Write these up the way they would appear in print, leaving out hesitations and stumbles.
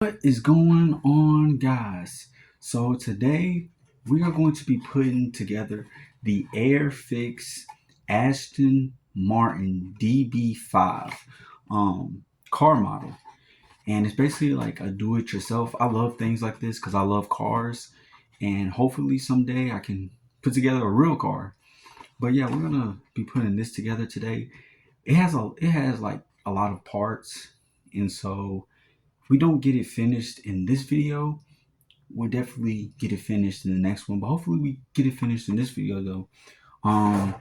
What is going on, guys? So today we are going to be putting together the Airfix Aston Martin DB5 car model, and it's basically like a do-it-yourself. I love things like this because I love cars, and hopefully someday I can put together a real car. But yeah, we're gonna be putting this together today. It has like a lot of parts, and so if we don't get it finished in this video, we'll definitely get it finished in the next one. But hopefully we get it finished in this video though. Um,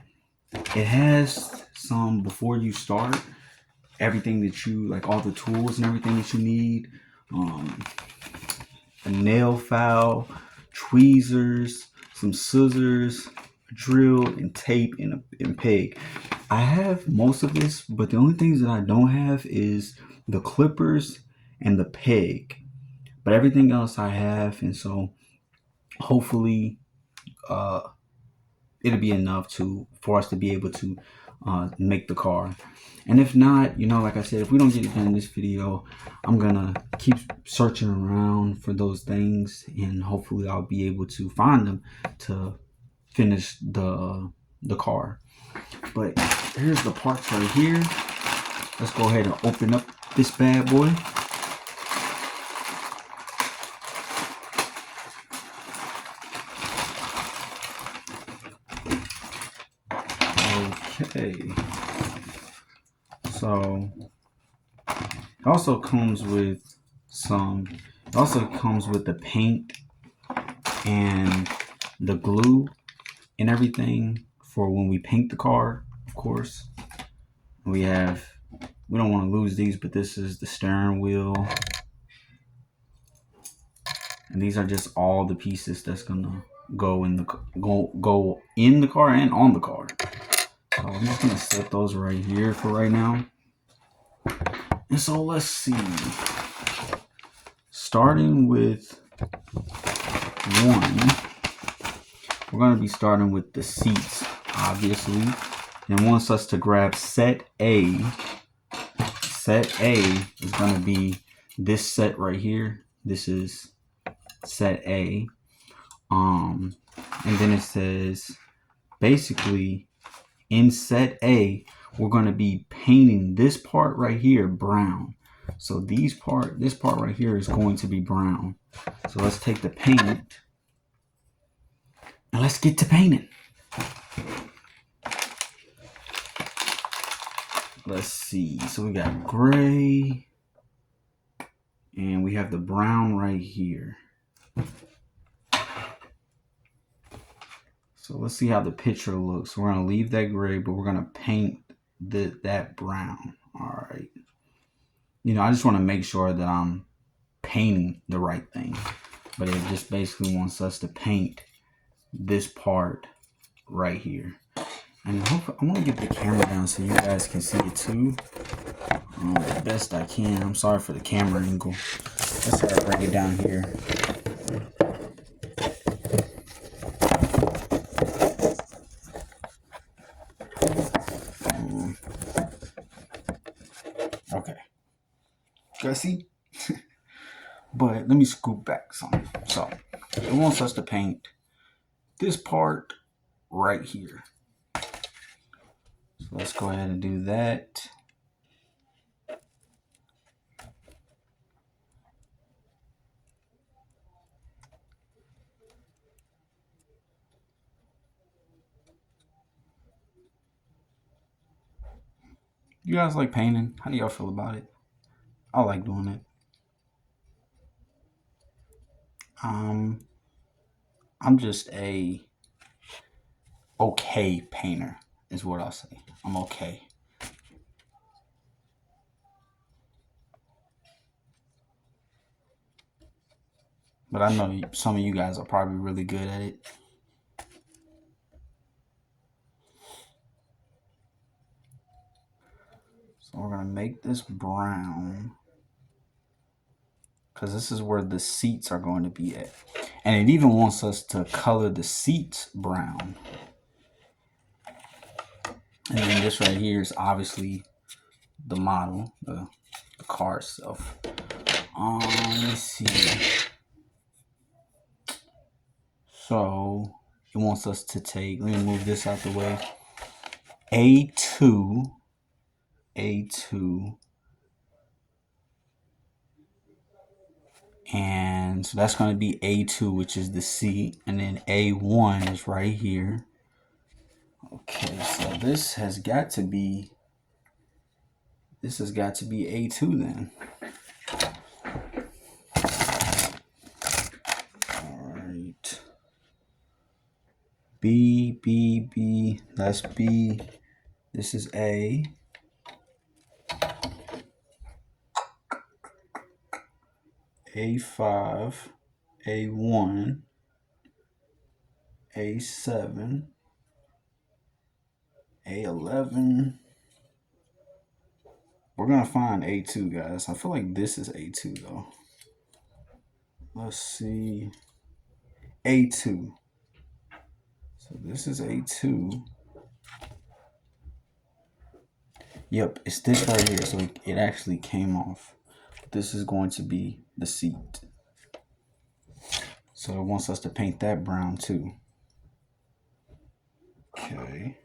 it has some before you start, everything that you like, all the tools and everything that you need. Um, a nail file, tweezers, some scissors, a drill, and tape and peg. I have most of this, but the only things that I don't have is the clippers and the peg. But everything else I have, and so hopefully uh, it'll be enough for us to be able to make the car. And if not, like I said, if we don't get it done in this video, I'm gonna keep searching around for those things, and hopefully I'll be able to find them to finish the car. But here's the parts right here. Let's go ahead and open up this bad boy. Okay, so it also comes with the paint and the glue and everything for when we paint the car, of course. We don't want to lose these, but this is the steering wheel, and these are just all the pieces that's gonna go in the car and on the car. So I'm just gonna set those right here for right now. And so let's see. Starting with one, we're gonna be starting with the seats, obviously. And wants us to grab set A. Set A is gonna be this set right here. This is set A. And then it says basically in set A, we're going to be painting this part right here brown. So this part right here is going to be brown. So let's take the paint and let's get to painting. Let's see. So we got gray and we have the brown right here. So let's see how the picture looks. We're going to leave that gray, but we're going to paint that brown. All right. I just want to make sure that I'm painting the right thing. But it just basically wants us to paint this part right here. And hopefully, I want to get the camera down so you guys can see it too. The best I can. I'm sorry for the camera angle. Let's try to bring it down here. Okay. You guys see? But let me scoop back some. So it wants us to paint this part right here. So let's go ahead and do that. You guys like painting? How do y'all feel about it? I like doing it. I'm just a okay painter is what I'll say. I'm okay. But I know some of you guys are probably really good at it. So we're going to make this brown, because this is where the seats are going to be at. And it even wants us to color the seats brown. And then this right here is obviously the model, the car itself. Let me see. So it wants us to take, let me move this out the way. A2, and so that's going to be A2, which is the C, and then A1 is right here. Okay, so this has got to be A2 then. All right. B, that's B. This is A. A5, A1, A7, A11. We're going to find A2, guys. I feel like this is A2, though. Let's see. A2. So this is A2. Yep, it's this right here. So it actually came off. This is going to be the seat. So it wants us to paint that brown too. Okay.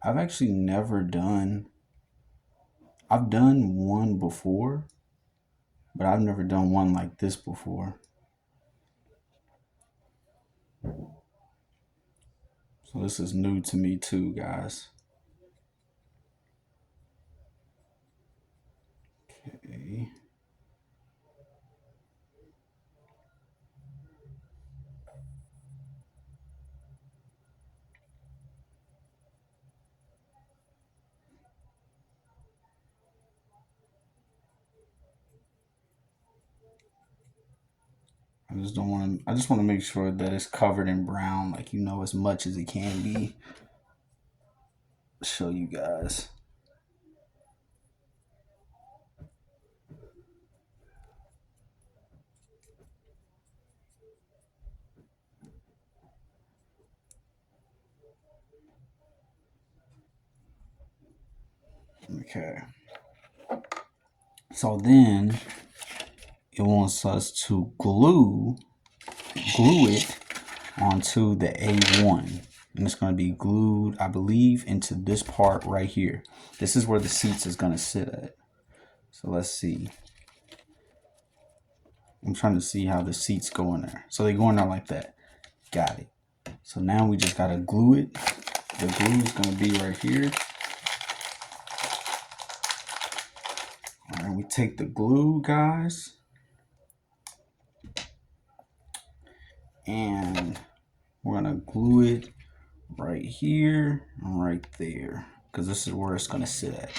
I've actually never done, I've done one before, but I've never done one like this before. So this is new to me too, guys. Okay. I just want to make sure that it's covered in brown, like, you know, as much as it can be. Show you guys. Okay. So then it wants us to glue it onto the A1. And it's going to be glued, I believe, into this part right here. This is where the seats is going to sit at. So let's see. I'm trying to see how the seats go in there. So they go in there like that. Got it. So now we just got to glue it. The glue is going to be right here. All right, we take the glue, guys. And we're going to glue it right here and right there, because this is where it's going to sit at.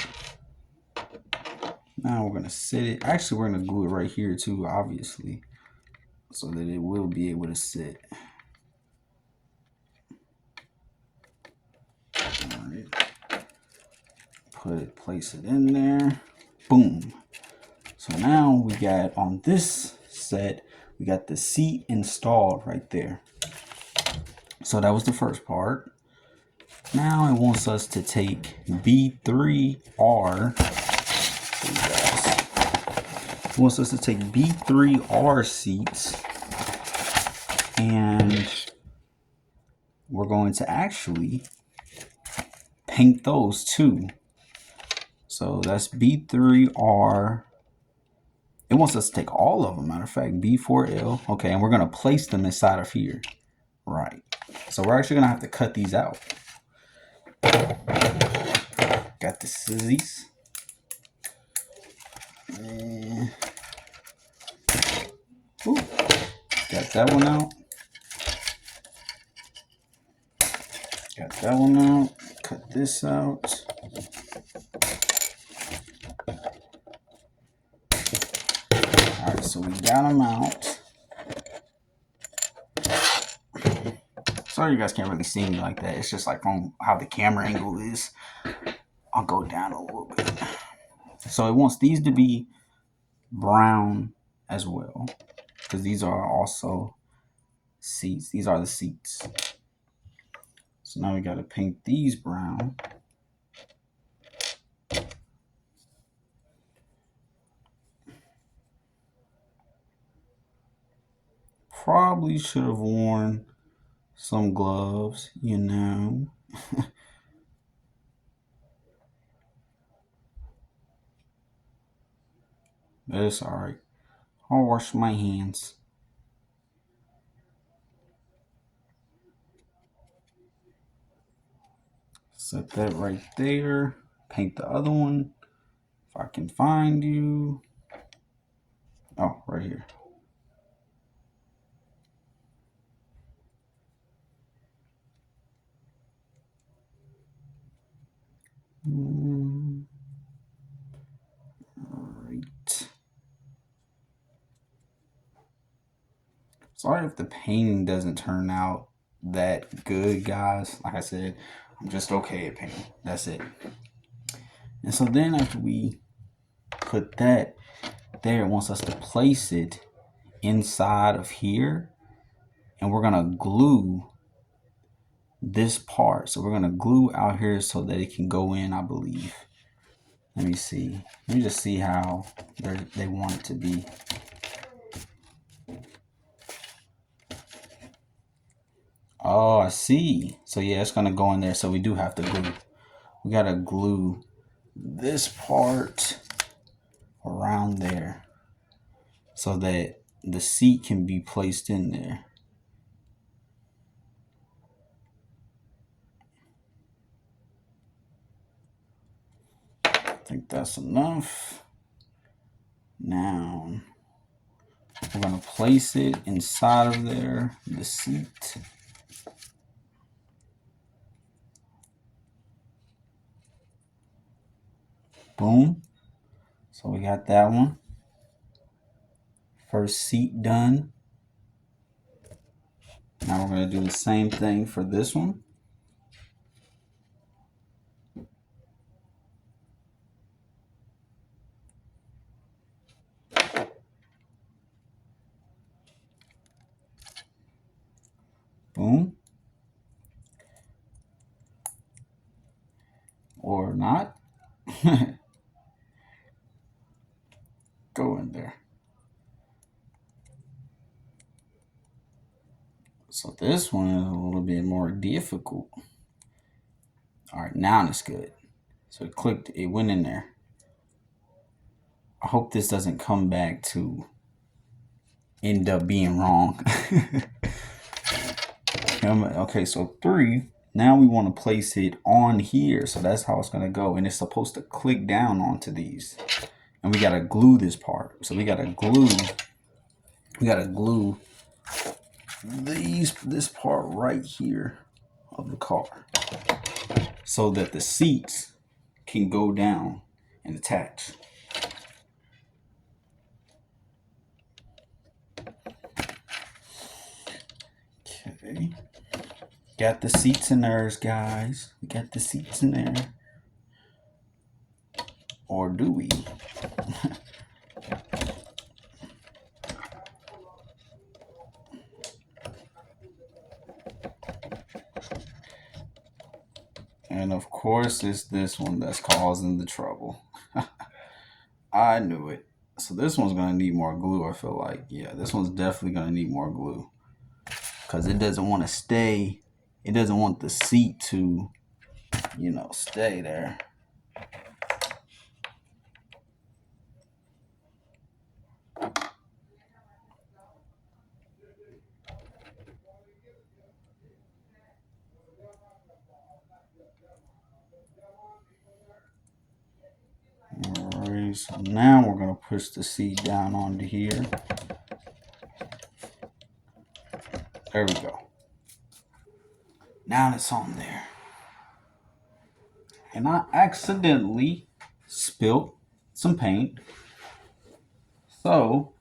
Now we're going to sit it. Actually, we're going to glue it right here too, obviously, so that it will be able to sit. All right. Place it in there. Boom. So now we got, on this set, we got the seat installed right there. So that was the first part. Now it wants us to take B3R. It wants us to take B3R seats, and we're going to actually paint those too. So that's B3R. It wants us to take all of them, matter of fact, B4L. Okay, and we're going to place them inside of here. Right. So we're actually going to have to cut these out. Got the scissors. And ooh, got that one out. Got that one out. Cut this out. Alright, so we got them out. Sorry you guys can't really see me like that. It's just like from how the camera angle is. I'll go down a little bit. So it wants these to be brown as well, because these are also seats. These are the seats. So now we got to paint these brown. probably should have worn some gloves, you know. But it's alright. I'll wash my hands. Set that right there. Paint the other one. If I can find you. Oh, right here. Right. Sorry if the painting doesn't turn out that good, guys. Like I said, I'm just okay at painting. That's it. And so then after we put that there, it wants us to place it inside of here. And we're going to glue this part. So we're going to glue out here so that it can go in, I believe. Let me see. Let me just see how they want it to be. Oh, I see. So yeah, it's going to go in there. So we do have to glue. We got to glue this part around there so that the seat can be placed in there. I think that's enough. Now we're going to place it inside of there, the seat. Boom. So we got that one. First seat done. Now we're going to do the same thing for this one. Boom. Or not. Go in there. So this one is a little bit more difficult. All right, now it's good. So it clicked, it went in there. I hope this doesn't come back to end up being wrong. Okay, so 3. Now we want to place it on here. So that's how it's going to go. And it's supposed to click down onto these. And we got to glue this part. So we got to glue this part right here of the car so that the seats can go down and attach. Okay. Got the seats in there, guys. We got the seats in there. Or do we? And of course, it's this one that's causing the trouble. I knew it. So this one's going to need more glue, I feel like. Yeah, this one's definitely going to need more glue. Because it doesn't want to stay. It doesn't want the seat to, stay there. Alright, so now we're going to push the seat down onto here. There we go. Now it's on there. And I accidentally spilled some paint. So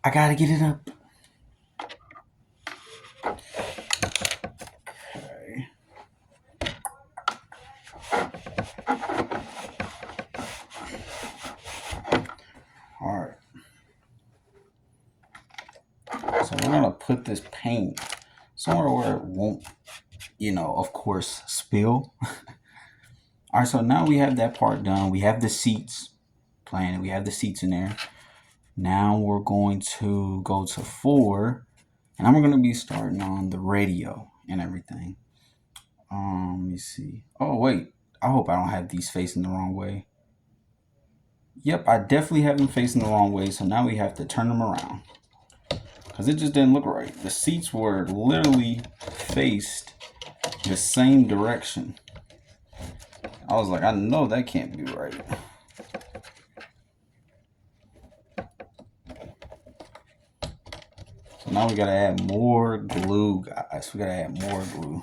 I gotta get it up. Okay. Alright. So we're gonna put this paint somewhere where it won't, of course, spill. All right, so now we have that part done. We have the seats planted. We have the seats in there. Now we're going to go to 4 And I'm going to be starting on the radio and everything. Let me see. Oh, wait. I hope I don't have these facing the wrong way. Yep, I definitely have them facing the wrong way, so now we have to turn them around. Because it just didn't look right. The seats were literally faced the same direction. I was like, I know that can't be right. So now we gotta add more glue, guys. We gotta add more glue.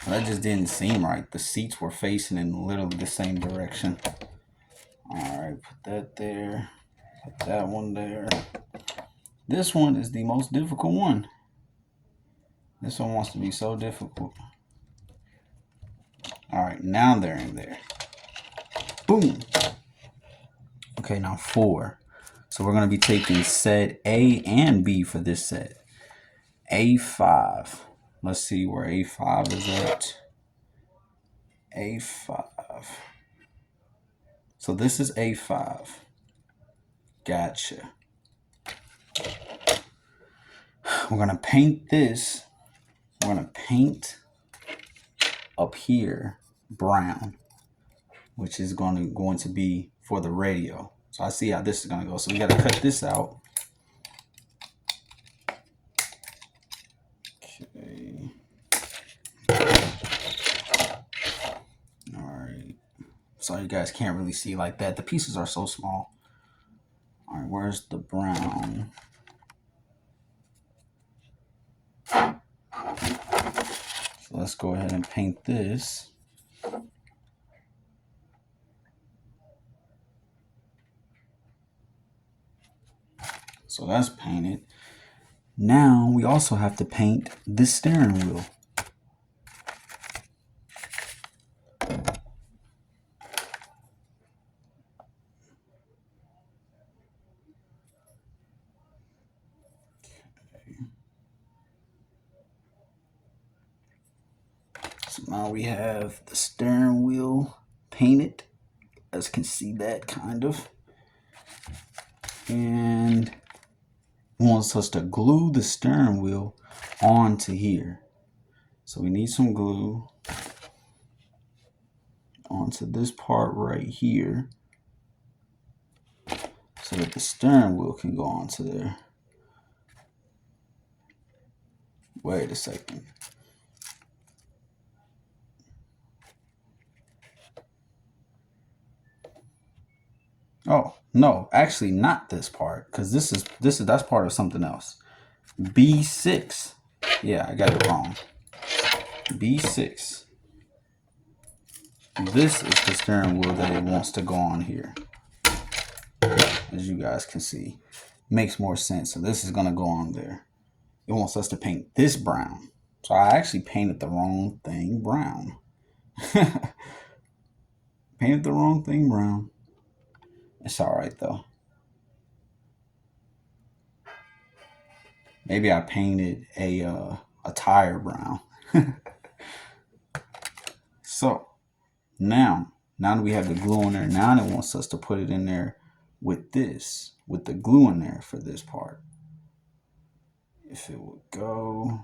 That just didn't seem right. The seats were facing in literally the same direction. Alright, put that there. Put that one there. This one is the most difficult one. This one wants to be so difficult. Alright, now they're in there. Boom. Okay, now 4. So we're going to be taking set A and B for this set. A5. Let's see where A5 is at. A5. So this is A5. Gotcha. We're going to paint this. We're going to paint up here brown, which is going to be for the radio. So I see how this is going to go. So we got to cut this out. Okay. All right. So you guys can't really see like that. The pieces are so small. All right, where's the brown? So let's go ahead and paint this. So that's painted. Now we also have to paint this steering wheel. So now we have the steering wheel painted. As you can see that kind of. And wants us to glue the steering wheel onto here. So we need some glue onto this part right here so that the steering wheel can go onto there. Wait a second. Oh, no, actually not this part, because that's part of something else. B6. Yeah, I got it wrong. B6. This is the steering wheel that it wants to go on here. As you guys can see. Makes more sense. So this is going to go on there. It wants us to paint this brown. So I actually painted the wrong thing brown. Painted the wrong thing brown. It's alright though. Maybe I painted a tire brown. So now that we have the glue in there, now it wants us to put it in there with this, with the glue in there for this part. If it would go,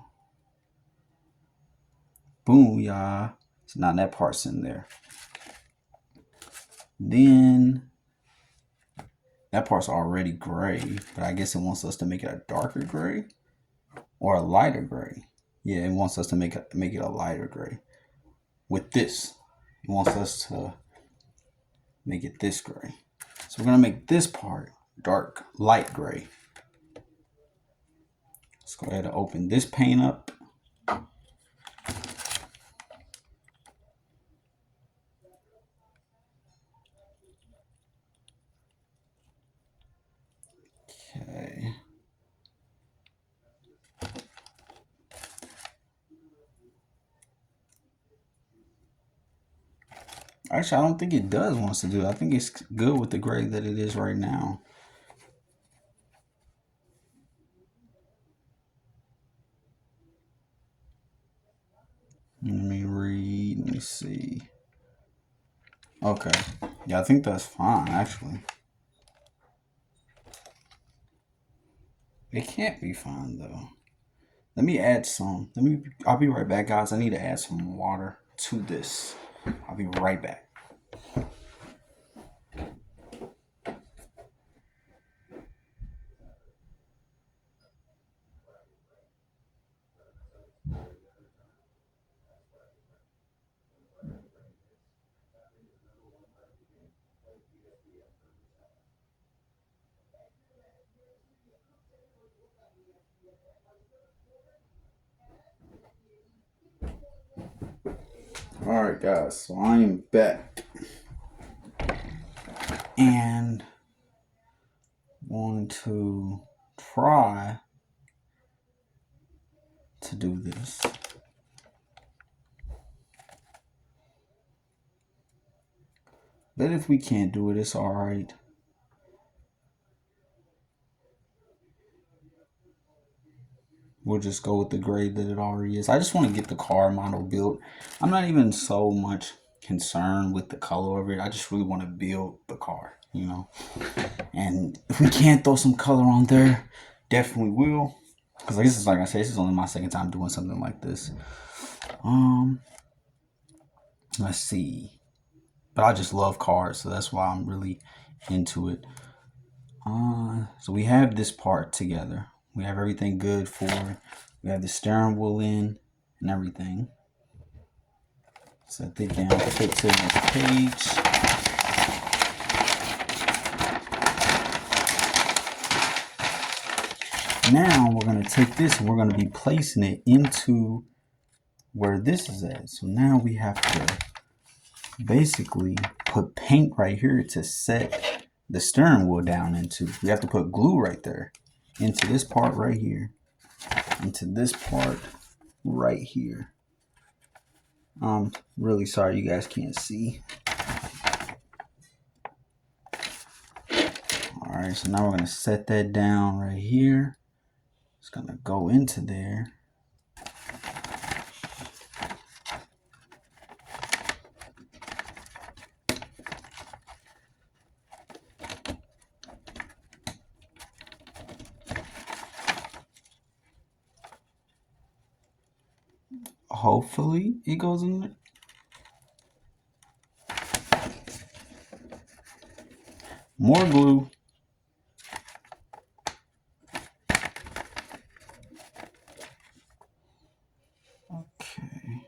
boom, y'all. So now that part's in there. Then that part's already gray, but I guess it wants us to make it a darker gray or a lighter gray. Yeah, it wants us to make it a lighter gray. With this, it wants us to make it this gray. So we're gonna make this part dark, light gray. Let's go ahead and open this paint up. Okay. Actually, I don't think it does want us to do it. I think it's good with the gray that it is right now. Let me read. Let me see. Okay. Yeah, I think that's fine, actually. It can't be fine though. Let me add some. I'll be right back, guys. I need to add some water to this. I'll be right back. Alright, guys, so I am back. And going to try to do this. But if we can't do it, it's alright. We'll just go with the grade that it already is. I just want to get the car model built. I'm not even so much concerned with the color of it. I just really want to build the car, you know. And if we can't throw some color on there, definitely will. Because this is, like I said, this is only my second time doing something like this. Let's see. But I just love cars, so that's why I'm really into it. So we have this part together. We have everything good for it. We have the steering wheel in and everything. Set it down, flip to the next page. Now we're going to take this and we're going to be placing it into where this is at. So now we have to basically put paint right here to set the steering wheel down into. We have to put glue right there into this part right here, into this part right here. I'm really sorry you guys can't see. All right, so now we're gonna set that down right here. It's gonna go into there. Hopefully it goes in there. More glue. Okay.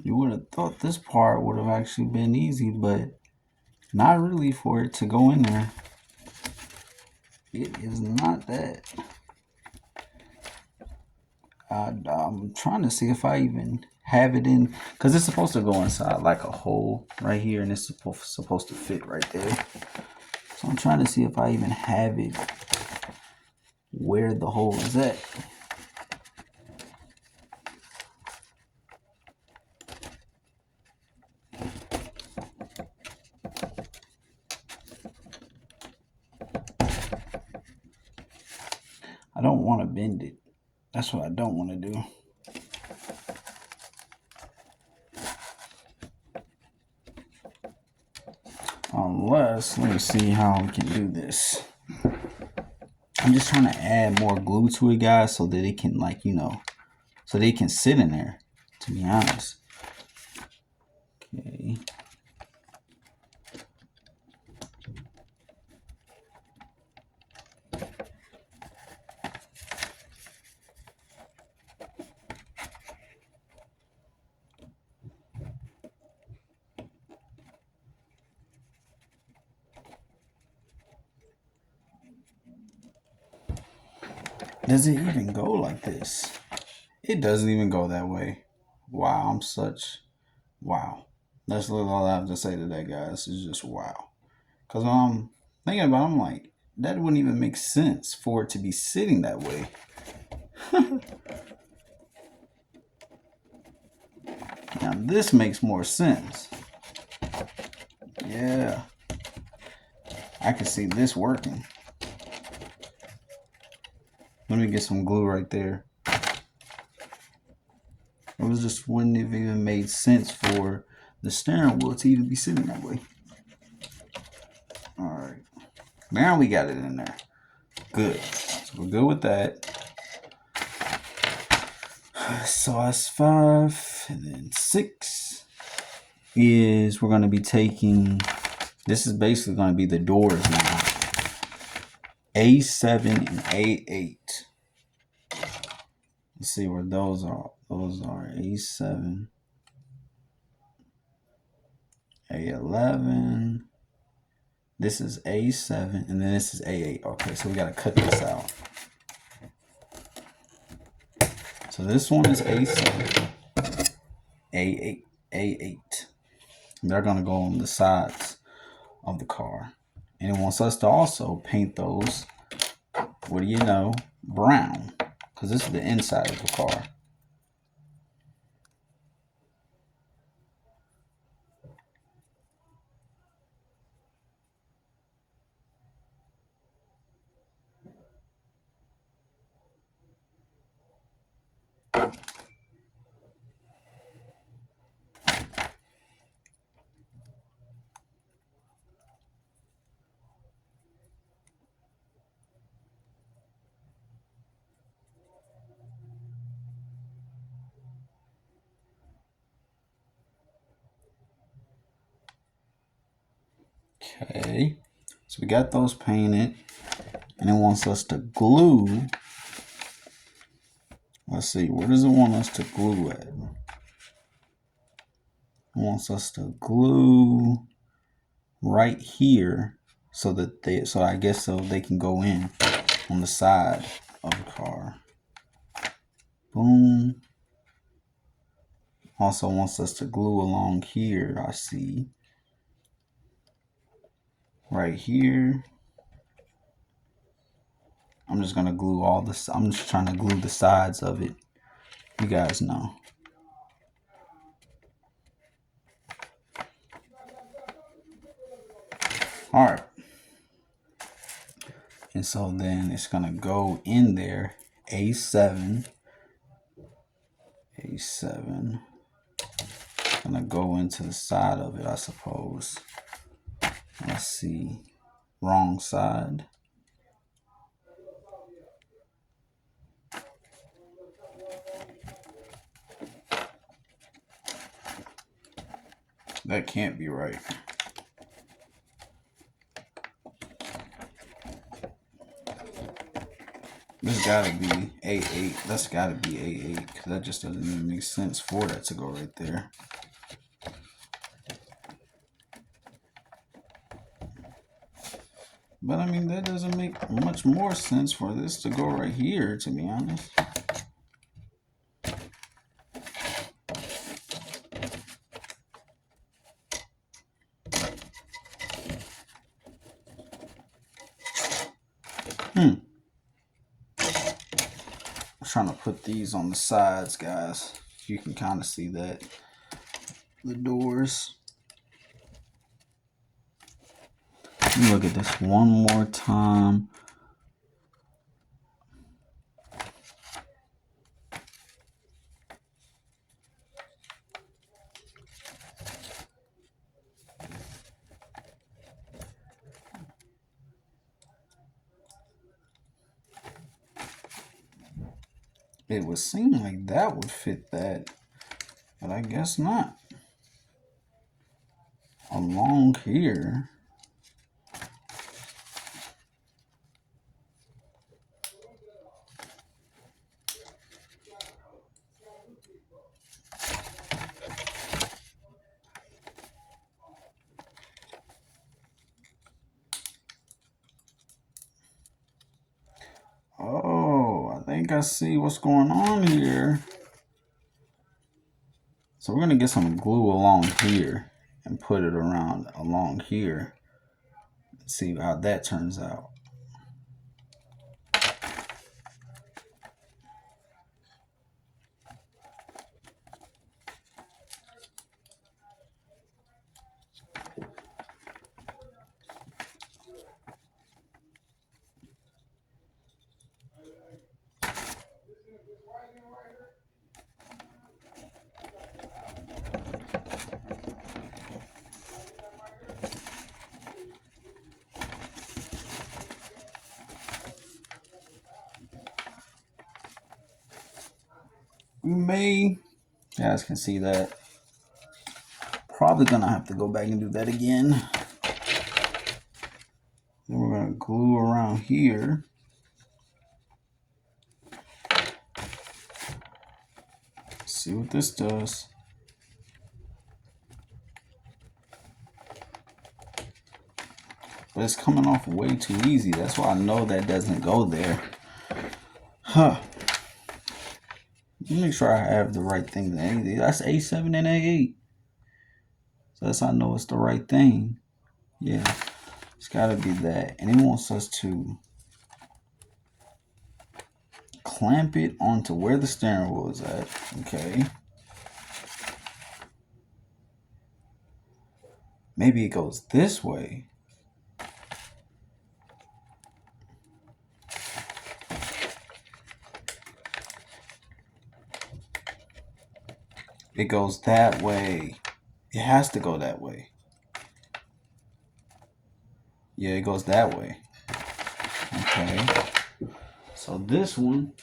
You would have thought this part would have actually been easy, but not really for it to go in there. It is not that. I'm trying to see if I even have it in, because it's supposed to go inside like a hole right here, and it's supposed to fit right there. So I'm trying to see if I even have it where the hole is at. I don't want to bend it. That's what I don't want to do. Unless, let me see how we can do this. I'm just trying to add more glue to it, guys, so that it can, like, you know, so they can sit in there, to be honest. Okay. Does it even go like this? It doesn't even go that way. Wow, I'm such... Wow. That's literally all I have to say to that, guys. It's just wow. Because I'm thinking about it, I'm like, that wouldn't even make sense for it to be sitting that way. Now this makes more sense. Yeah. I can see this working. Let me get some glue right there. It was just wouldn't have even made sense for the steering wheel to even be sitting that way. All right, now we got it in there. Good. So we're good with that. So that's 5, and then 6 is we're going to be taking. This is basically going to be the doors now. A7 and A8. Let's see where those are. Those are A7, A11. This is A7, and then this is A8. Okay, so we got to cut this out. So this one is A7, A8, A8. They're going to go on the sides of the car. And it wants us to also paint those, what do you know, brown. Because this is the inside of the car. Okay, so we got those painted, and it wants us to glue. Let's see, where does it want us to glue at? It wants us to glue right here so that I guess they can go in on the side of the car. Boom. Also wants us to glue along here, I see. Right here. I'm just gonna glue all this. I'm just trying to glue the sides of it. You guys know. All right. And so then it's gonna go in there. A7. Gonna go into the side of it, I suppose. Let's see. Wrong side. That can't be right. This gotta be A8. That's gotta be A8, because that just doesn't even make sense for that to go right there. But I mean, that doesn't make much more sense for this to go right here, to be honest. I'm trying to put these on the sides, guys. You can kind of see that. The doors. Let me look at this one more time. It would seem like that would fit that, but I guess not. Along here. Oh, I think I see what's going on here. So we're going to get some glue along here and put it around along here. Let's see how that turns out. you guys can see that. Probably gonna have to go back and do that again. Then we're gonna glue around here. See what this does. But it's coming off way too easy. That's why I know that doesn't go there. Huh. Let me make sure I have the right thing. That's A7 and A8. So that's how I know it's the right thing. Yeah. It's gotta be that. And it wants us to clamp it onto where the steering wheel is at. Okay. Maybe it goes this way. It goes that way. It has to go that way. Yeah, it goes that way. Okay. So this one,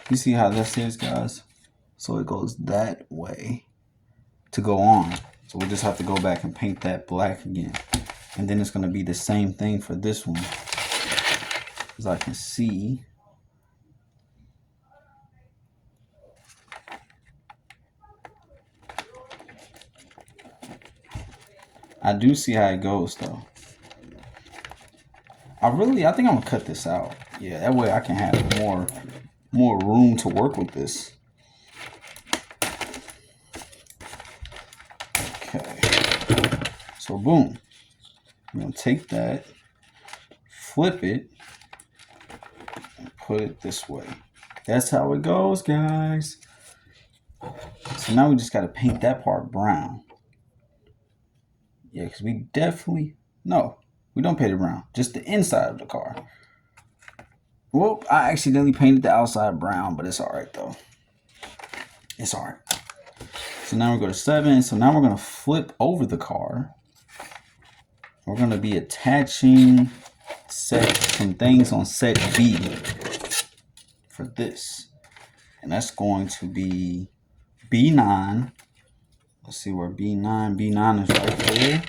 you see how this is, guys? So it goes that way to go on. So we'll just have to go back and paint that black again. And then it's going to be the same thing for this one. As I can see. I do see how it goes though. I think I'm gonna cut this out. Yeah, that way I can have more room to work with this. Okay. So boom. I'm gonna take that, flip it, and put it this way. That's how it goes, guys. So now we just gotta paint that part brown. Yeah, because we definitely, no, we don't paint it brown, just the inside of the car. Well, I accidentally painted the outside brown, but it's all right though. It's all right. So now we go to 7. So now we're going to flip over the car. We're going to be attaching some things on set B for this. And that's going to be B9. Let's see where B9 is right there.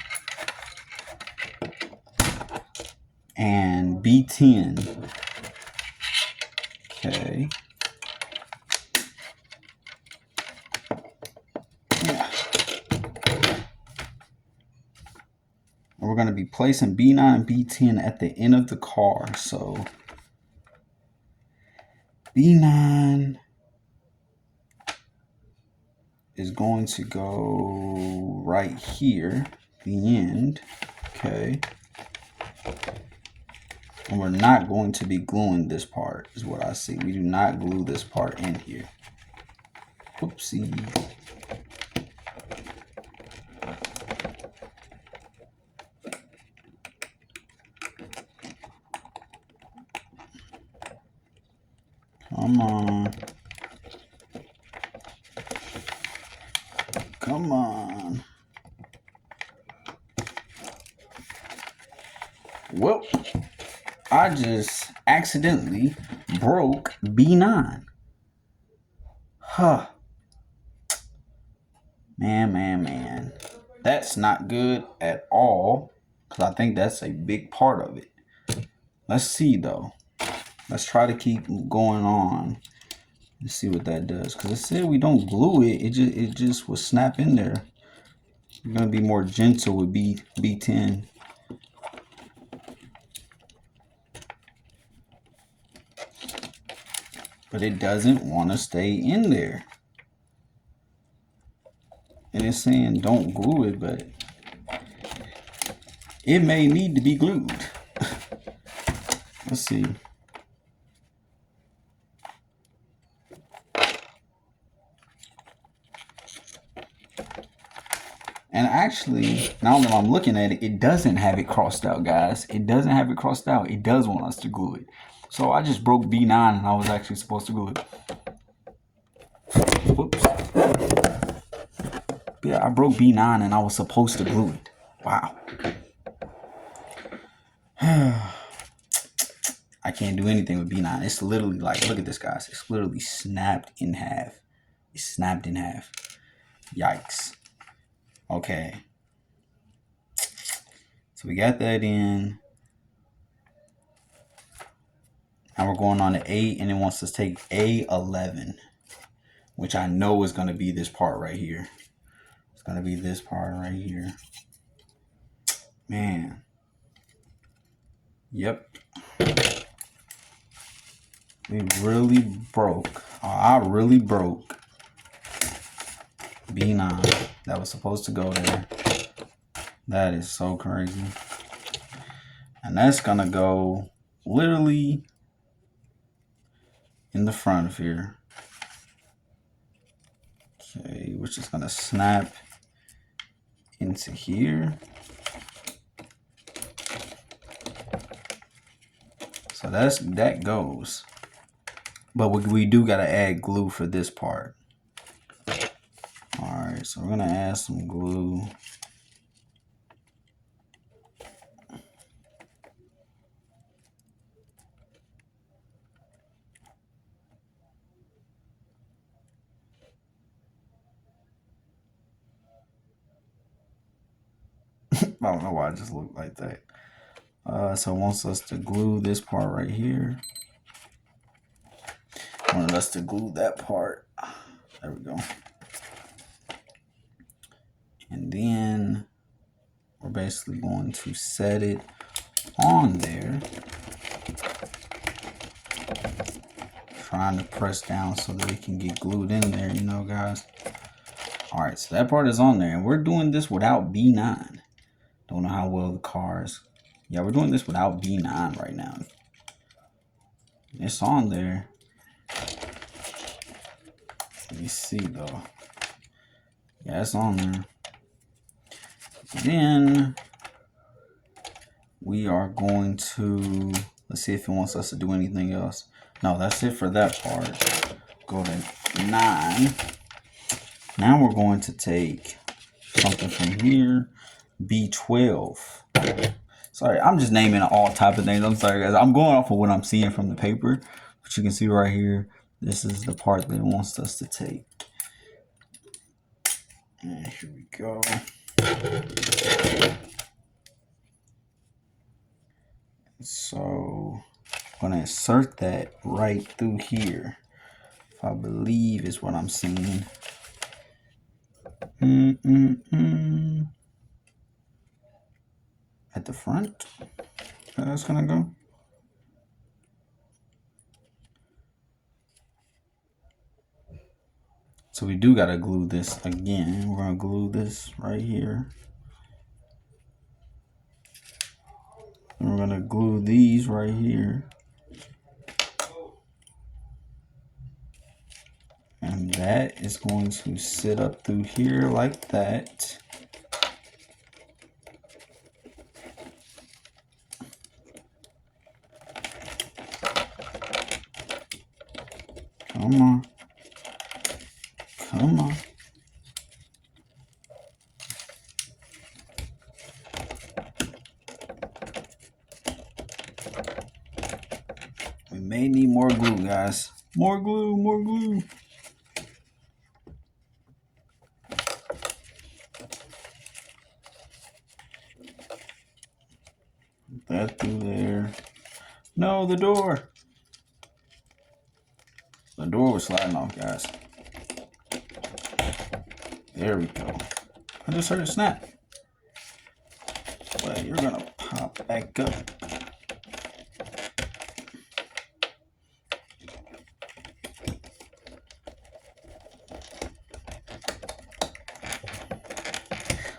And B10. Okay. Yeah. And we're going to be placing B9 and B10 at the end of the car. So B9 is going to go right here, the end. Okay. And we're not going to be gluing this part, is what I see. We do not glue this part in here. Whoopsie. Come on. Come on. Well, I just accidentally broke B9. Huh. Man. That's not good at all. Because I think that's a big part of it. Let's see, though. Let's try to keep going on. Let's see what that does. Because it said we don't glue it. It just will snap in there. We're going to be more gentle with B10. But it doesn't want to stay in there. And it's saying don't glue it, but it may need to be glued. Let's see. And actually, now that I'm looking at it, it doesn't have it crossed out, guys. It doesn't have it crossed out. It does want us to glue it. So I just broke B9 and I was actually supposed to glue it. Whoops. Yeah, I broke B9 and I was supposed to glue it. Wow. I can't do anything with B9. It's literally like, look at this, guys. It's literally snapped in half. It's snapped in half. Yikes. Okay. So we got that in. Now we're going on to 8, and it wants us to take A11, which I know is going to be this part right here. It's going to be this part right here. Man. Yep. We really broke. I really broke B9 that was supposed to go there. That is so crazy. And that's going to go literally in the front of here. Okay, which is going to snap into here. So that goes. But we do got to add glue for this part. Alright, so we're going to add some glue. I don't know why it just looked like that. So it wants us to glue this part right here. Wanted us to glue that part. There we go. And then we're basically going to set it on there. Trying to press down so that it can get glued in there, you know, guys. Alright, so that part is on there. And we're doing this without B9. Don't know how well the cars. Yeah, we're doing this without B9 right now. It's on there. Let me see though. Yeah, it's on there. Then we are going to, let's see if it wants us to do anything else. No, that's it for that part. Go to 9. Now we're going to take something from here. B12. Sorry, I'm just naming all type of things. I'm sorry, guys. I'm going off of what I'm seeing from the paper. But you can see right here, this is the part that it wants us to take. And here we go. So I'm going to insert that right through here. I believe is what I'm seeing. At the front, that's gonna go. So we do gotta glue this again. We're gonna glue this right here. And we're gonna glue these right here. And that is going to sit up through here like that. Come on. Come on. We may need more glue, guys. More glue, more glue. That through there. No, the door. The door was sliding off, guys. There we go. I just heard it snap. But you're gonna pop back up.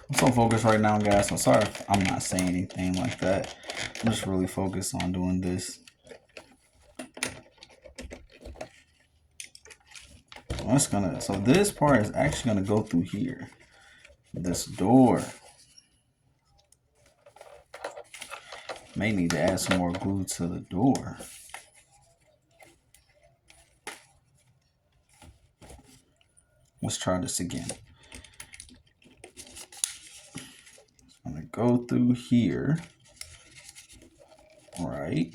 I'm so focused right now, guys. I'm sorry if I'm not saying anything like that. I'm just really focused on doing this. So this part is actually gonna go through here. This door. May need to add some more glue to the door. Let's try this again. I'm gonna go through here. Right.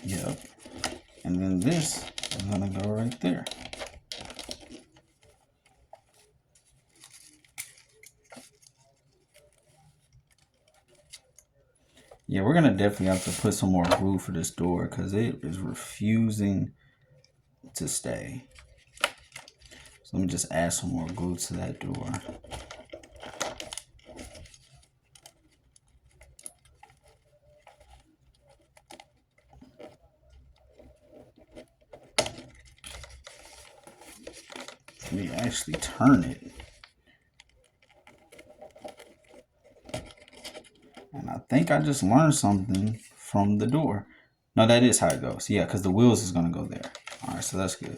Yep. And then this is gonna go right there. Yeah, we're gonna definitely have to put some more glue for this door because it is refusing to stay. So let me just add some more glue to that door. Let me actually turn it. And I think I just learned something from the door. No, that is how it goes. Yeah, because the wheels is gonna go there. All right, so that's good.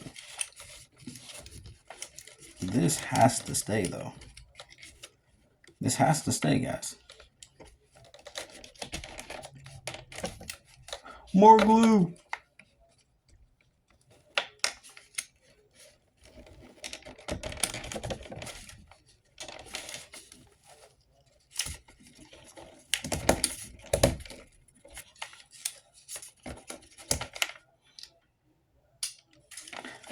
This has to stay though. This has to stay, guys. More glue.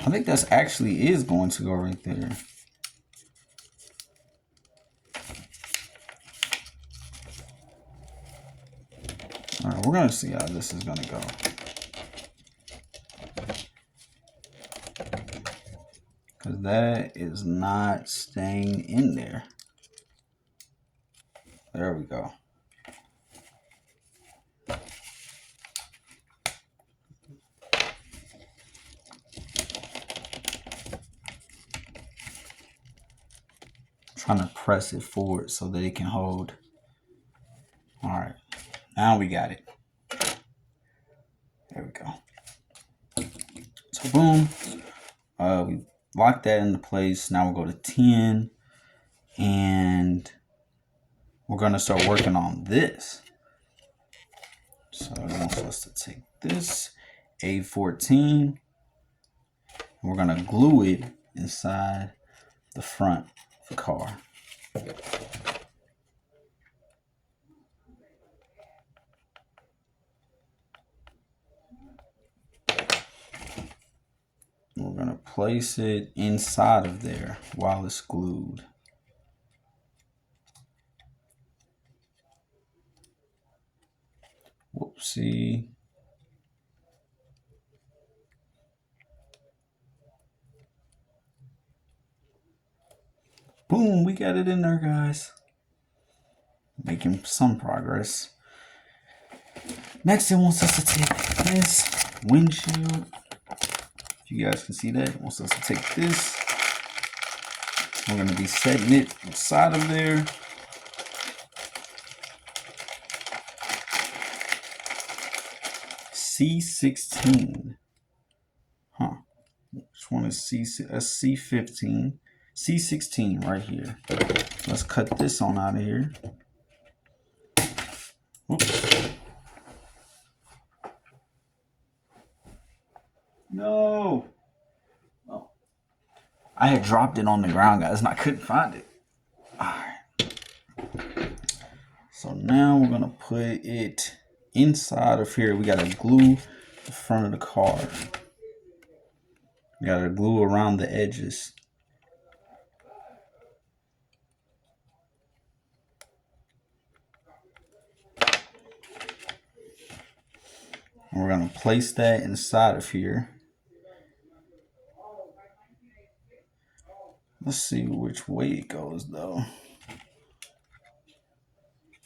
I think that's actually is going to go right there. All right, we're gonna see how this is gonna go. Because that is not staying in there. There we go. Trying to press it forward so that it can hold. All right, now we got it. There we go. So boom, we lock that into place. Now we'll go to 10 and we're gonna start working on this. So it wants us to take this A14. We're gonna glue it inside the front of the car. We're gonna place it inside of there while it's glued. Whoopsie. Boom, we got it in there, guys. Making some progress. Next, it wants us to take this windshield. If you guys can see that, it wants us to take this. We're going to be setting it inside of there. C16. Huh. Which one is C15? C16 right here. Let's cut this on out of here. Oops. No. Oh. I had dropped it on the ground, guys, and I couldn't find it. All right. So now we're gonna put it inside of here. We gotta glue the front of the car. We gotta glue around the edges. And we're gonna place that inside of here. Let's see which way it goes though.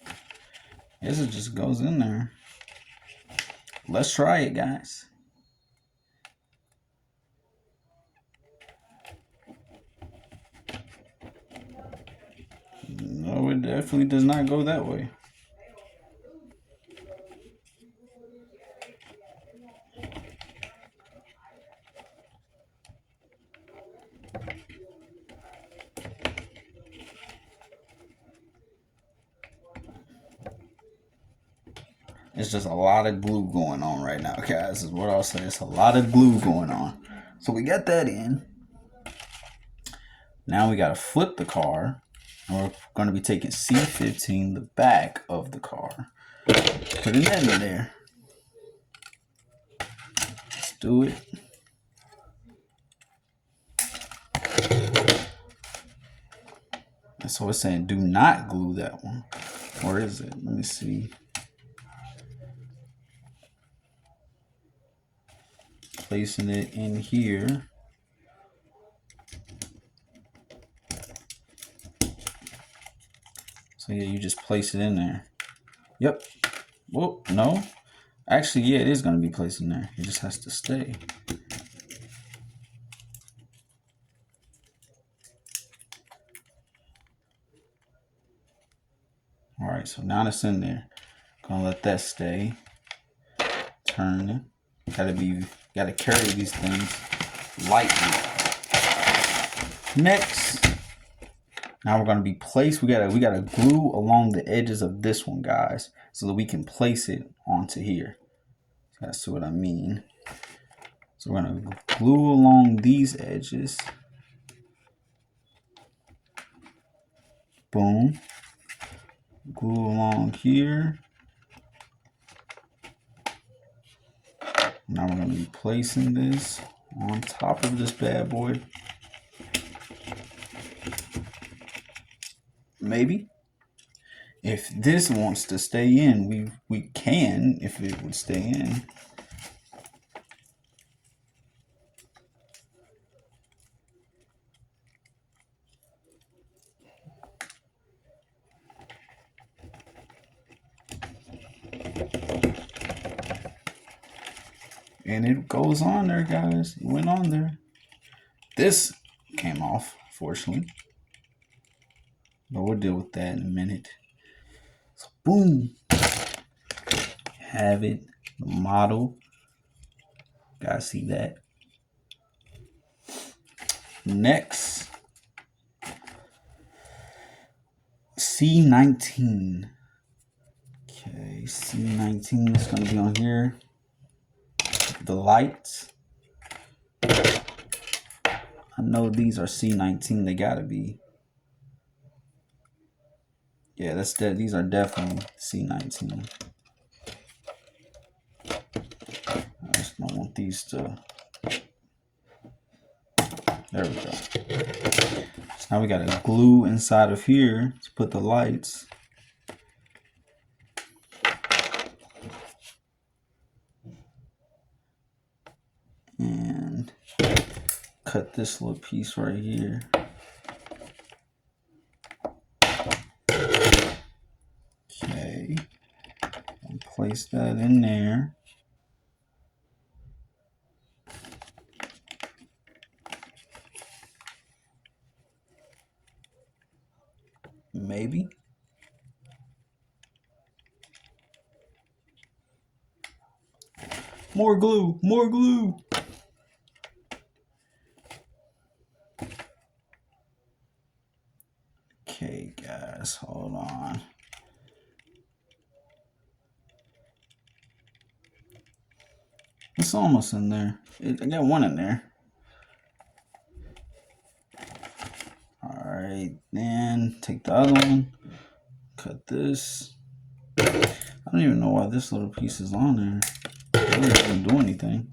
I guess it just goes in there. Let's try it, guys. No, it definitely does not go that way. It's just a lot of glue going on right now, guys, is what I'll say. It's a lot of glue going on. So we got that in. Now we got to flip the car. And we're going to be taking C15, the back of the car. Putting that in there. do it. So it's saying do not glue that one. Or is it? Let me see. Placing it in here. So yeah, you just place it in there. Yep. Well, no. Actually, yeah, it is going to be placed in there. It just has to stay. All right, so now it's in there. Gonna let that stay. Turn it. Gotta carry these things lightly. Next, now we're gonna be placed. We gotta glue along the edges of this one, guys, so that we can place it onto here. That's what I mean. So we're gonna glue along these edges. Boom. Glue along here. Now we're going to be placing this on top of this bad boy. Maybe. If this wants to stay in, we can, if it would stay in. And it goes on there, guys. It went on there. This came off, fortunately. But we'll deal with that in a minute. So boom. Have it. The model. Guys see that. Next. C19. Okay, C19 is going to be on here. The lights. I know these are C19. They gotta be. Yeah, that's that. These are definitely C19. I just don't want these to. There we go. So now we gotta glue inside of here to put the lights. And cut this little piece right here. Okay. And place that in there. Maybe. More glue, more glue. Okay, guys, hold on. It's almost in there. I got one in there. All right, then take the other one. Cut this. I don't even know why this little piece is on there. It really doesn't do anything.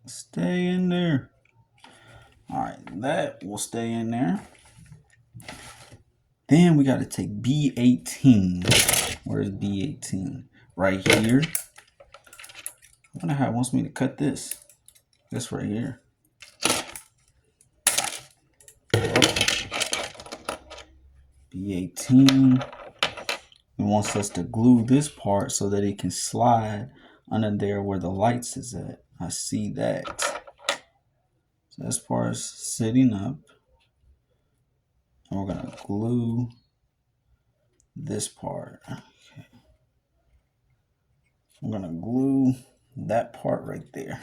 Stay in there. All right, that will stay in there. Then we got to take B18. Where's B18? Right here. I wonder how it wants me to cut this. This right here. B18. It wants us to glue this part so that it can slide under there where the lights is at. I see that. So this part is sitting up. And we're going to glue this part. Okay. I'm going to glue that part right there.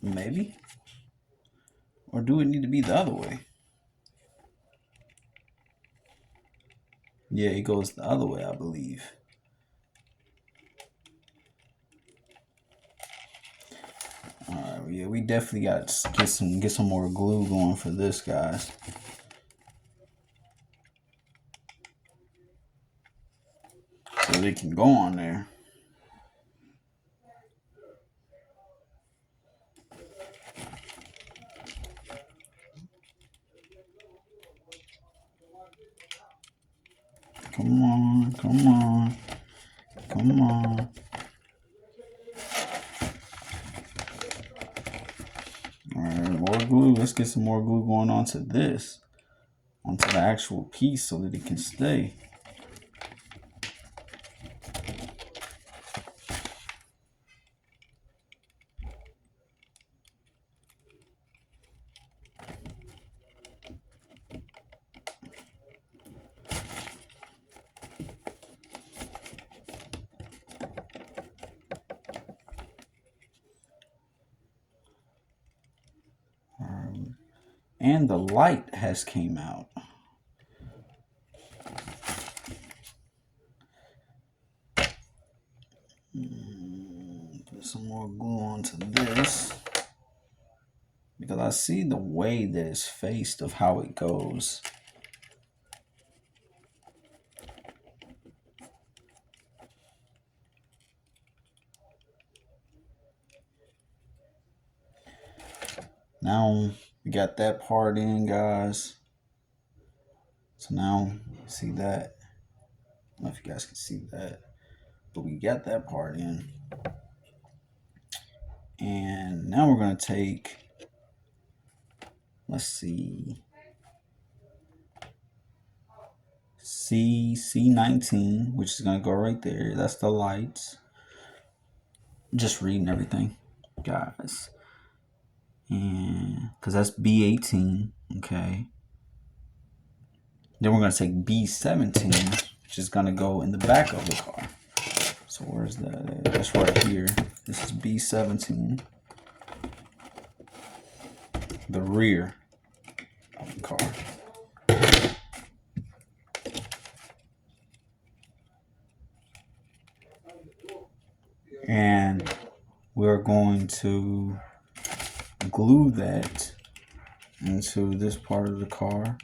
Maybe. Or do it need to be the other way? Yeah, it goes the other way, I believe. Alright, yeah, we definitely got to get some more glue going for this, guys. So they can go on there. Come on, come on, come on. Alright, more glue. Let's get some more glue going onto this. Onto the actual piece so that it can stay. And the light has came out. Put some more glue onto this. Because I see the way that it's faced of how it goes. Now we got that part in, guys. So now see that. I don't know if you guys can see that, but we got that part in. And now we're gonna take, let's see, C19, which is gonna go right there. That's the lights. Just reading everything, guys. And because that's B18, okay. Then we're gonna take B17, which is gonna go in the back of the car. So where's that? That's right here. This is B17. The rear of the car. And we're going to glue that into this part of the car.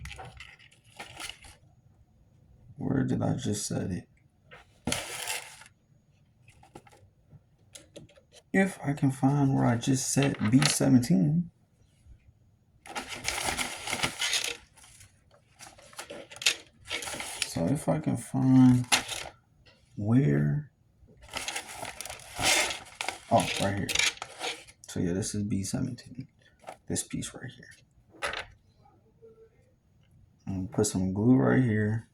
Where did I just set it? If I can find where I just set B17. So if I can find where, oh, right here. So yeah, this is B17. This piece right here. I'm gonna put some glue right here.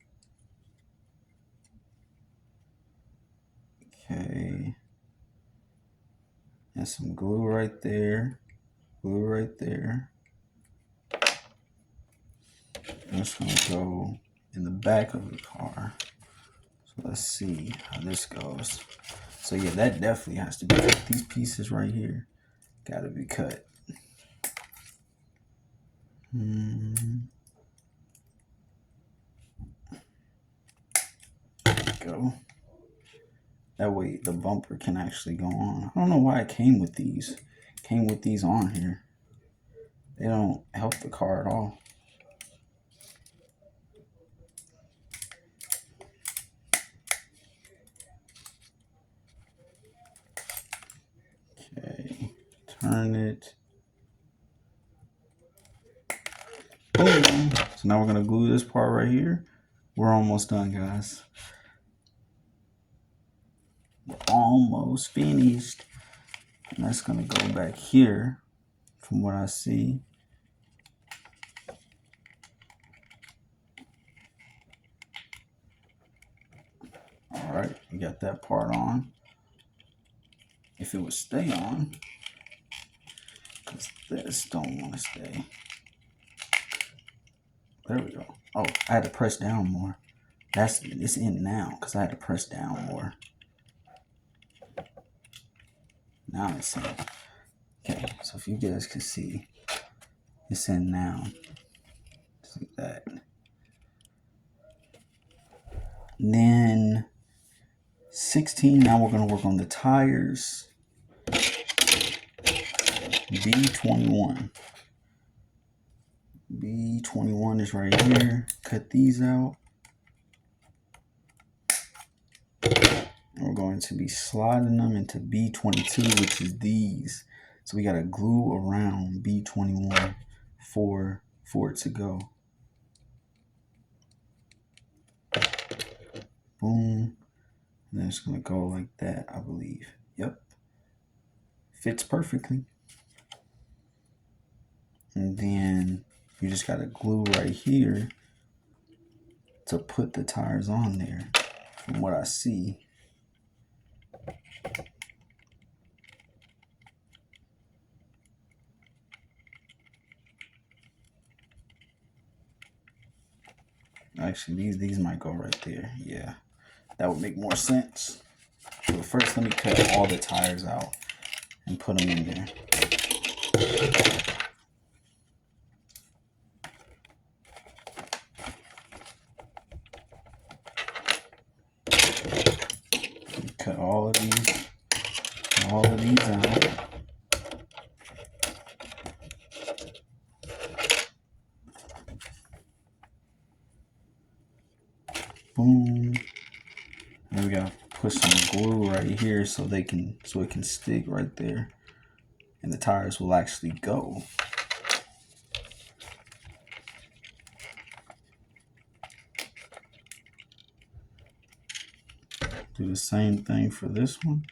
Okay. And some glue right there. Glue right there. And it's gonna go in the back of the car. So let's see how this goes. So yeah, that definitely has to be cut. These pieces right here gotta be cut. There we go. That way the bumper can actually go on. I don't know why it came with these. Came with these on here. They don't help the car at all. Okay, turn it. Boom. So now we're gonna glue this part right here. We're almost done, guys. We're almost finished. And that's gonna go back here from what I see. All right, we got that part on. If it would stay on, because this don't want to stay. There we go. Oh, I had to press down more. It's in now because I had to press down more. Now it's in. Okay, so if you guys can see, it's in now. Just like that. And then 16, now we're going to work on the tires. B21. B21 is right here. Cut these out. And we're going to be sliding them into B22, which is these. So we got to glue around B21 for it to go. Boom. And then it's going to go like that, I believe. Yep. Fits perfectly. And then you just got to glue right here to put the tires on there, from what I see. Actually, these might go right there. Yeah, that would make more sense. But first, let me cut all the tires out and put them in there. Cut all of these out. Boom. And we gotta put some glue right here so it can stick right there, and the tires will actually go. Do the same thing for this one.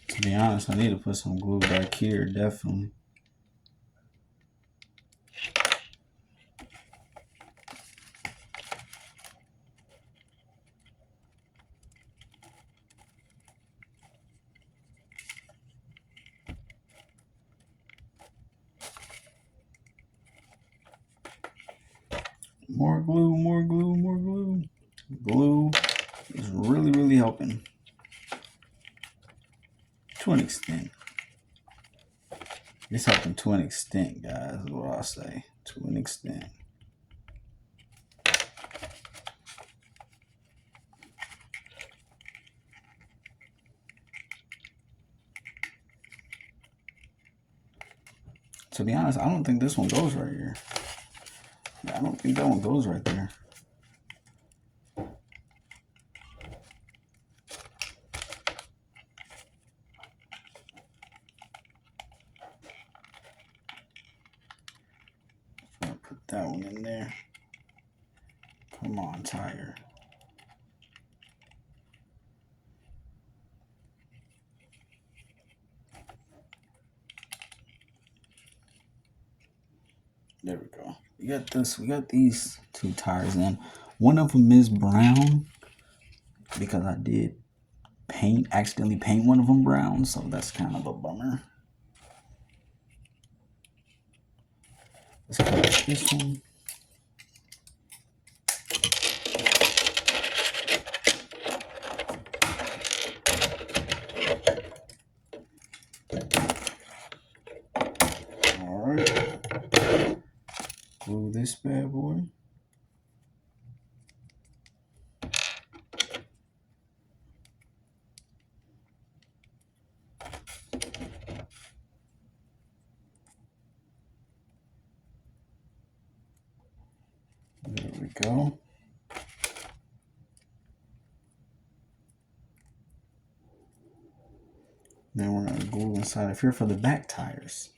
To be honest, I need to put some glue back here, definitely. More glue, more glue, more glue. Glue is really, really helping. To an extent. It's helping to an extent, guys, is what I'll say. To an extent. To be honest, I don't think this one goes right here. I don't think that one goes right there. I'll put that one in there. Come on, tire. There we go. We got these two tires in. One of them is brown because I did accidentally paint one of them brown, so that's kind of a bummer. Let's cut this one. Alright. Glue this bad boy. There we go. Then we're going to glue inside of here for the back tires.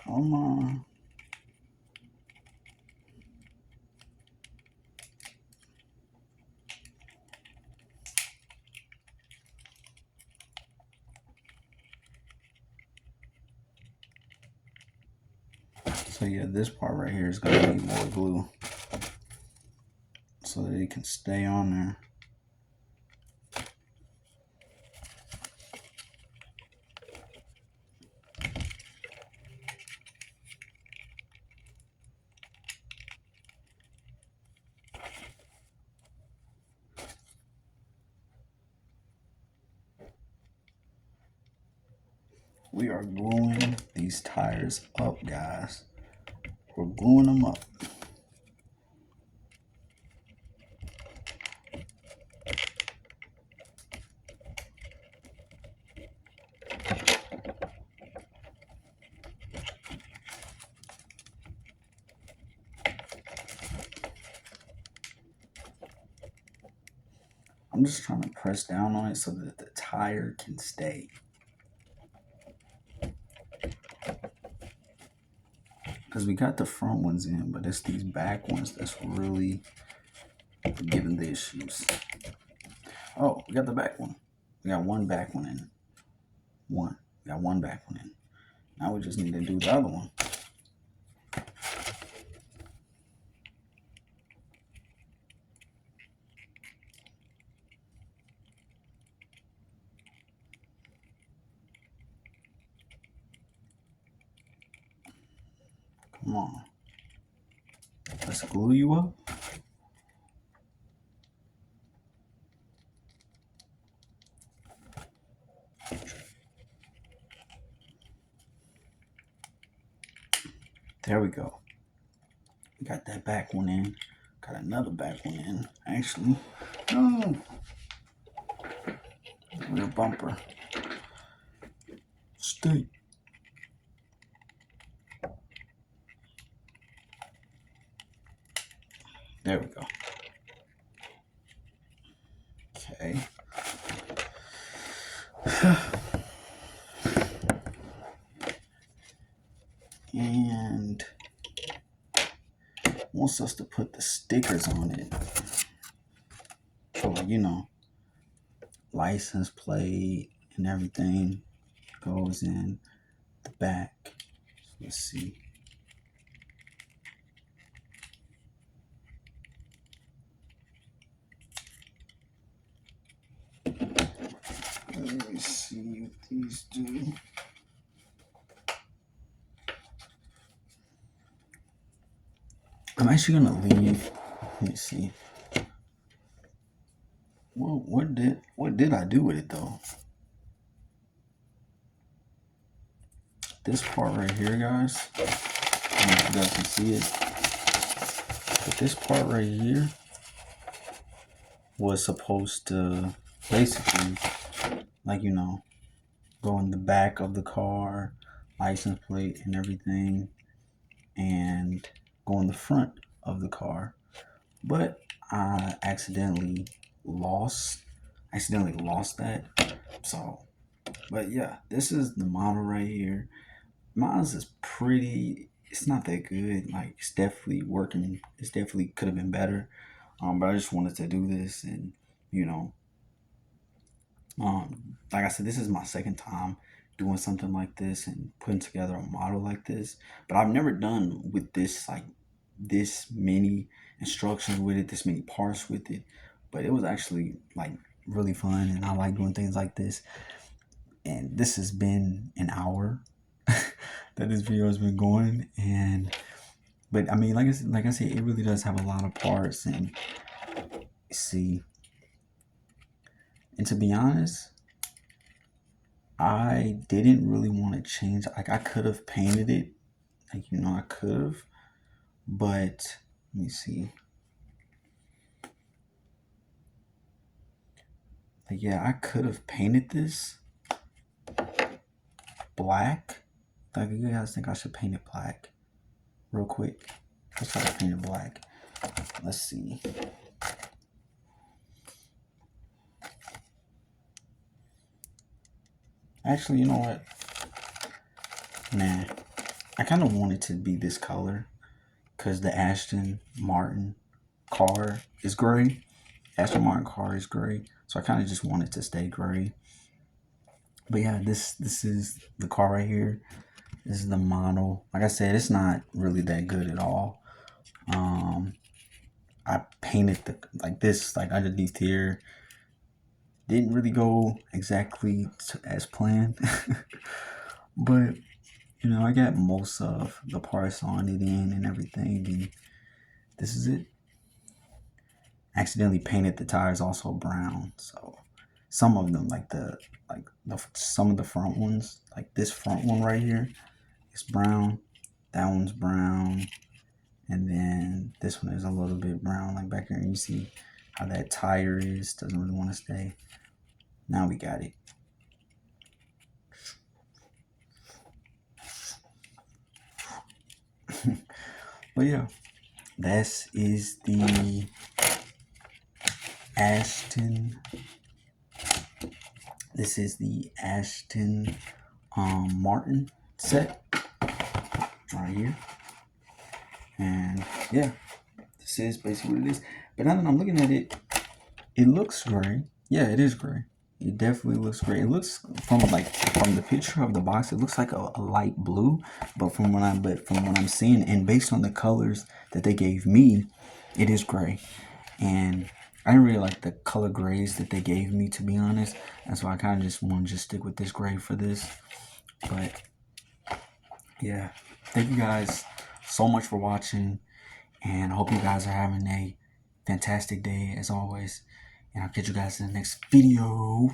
Come on. So yeah, this part right here is gonna need more glue so that it can stay on there. We are gluing these tires up, guys. We're gluing them up. I'm just trying to press down on it so that the tire can stay. Because we got the front ones in, but it's these back ones that's really giving the issues. Oh, we got the back one. We got one back one in. One. We got one back one in. Now we just need to do the other one. Come on. Let's glue you up. There we go. We got that back one in. Got another back one in. Actually, no. Rear bumper. Stay. There we go. Okay. And wants us to put the stickers on it. So, you know, license plate and everything goes in the back. So let's see. Let me see what these do. I'm actually gonna leave. Let me see. Well, what did I do with it though? This part right here, guys. I don't know if you guys can see it, but this part right here was supposed to basically, like, you know, go in the back of the car, license plate and everything, and go in the front of the car. But I accidentally lost that. So, but yeah, this is the model right here. Mine's is pretty. It's not that good. Like, it's definitely working. It's definitely could have been better. But I just wanted to do this, and you know, like I said, this is my second time doing something like this and putting together a model like this. But I've never done with this, like, this many instructions with it, this many parts with it. But it was actually like really fun, and I like doing things like this. And this has been an hour that this video has been going, but I mean, like I said, it really does have a lot of parts, and see, and to be honest, I didn't really want to change. Like, I could have painted it, like, you know, I could have, but let me see. Like, yeah, I could have painted this black. Like, you guys think I should paint it black? Real quick. Let's try to paint it black. Let's see. Actually, you know what? Nah. I kind of want it to be this color because the Aston Martin car is gray. Aston Martin car is gray. So I kind of just want it to stay gray. But yeah, this is the car right here. This is the model. Like I said, it's not really that good at all. I painted this underneath here. Didn't really go exactly as planned, but I got most of the parts on it in and everything, and this is it. Accidentally painted the tires also brown, so some of them some of the front ones, like this front one right here, is brown. That one's brown, and then this one is a little bit brown, like back here. And you see how that tire doesn't really want to stay. Now we got it. But yeah, this is the Aston. This is the Aston Martin set right here. And yeah, this is basically what it is. But now that I'm looking at it, it looks gray. Yeah, it is gray. It definitely looks gray. It looks from the picture of the box, it looks like a light blue. But from what I'm seeing, and based on the colors that they gave me, it is gray. And I didn't really like the color grays that they gave me, to be honest. That's why I kind of just want to stick with this gray for this. But yeah, thank you guys so much for watching, and I hope you guys are having a fantastic day as always. And I'll catch you guys in the next video.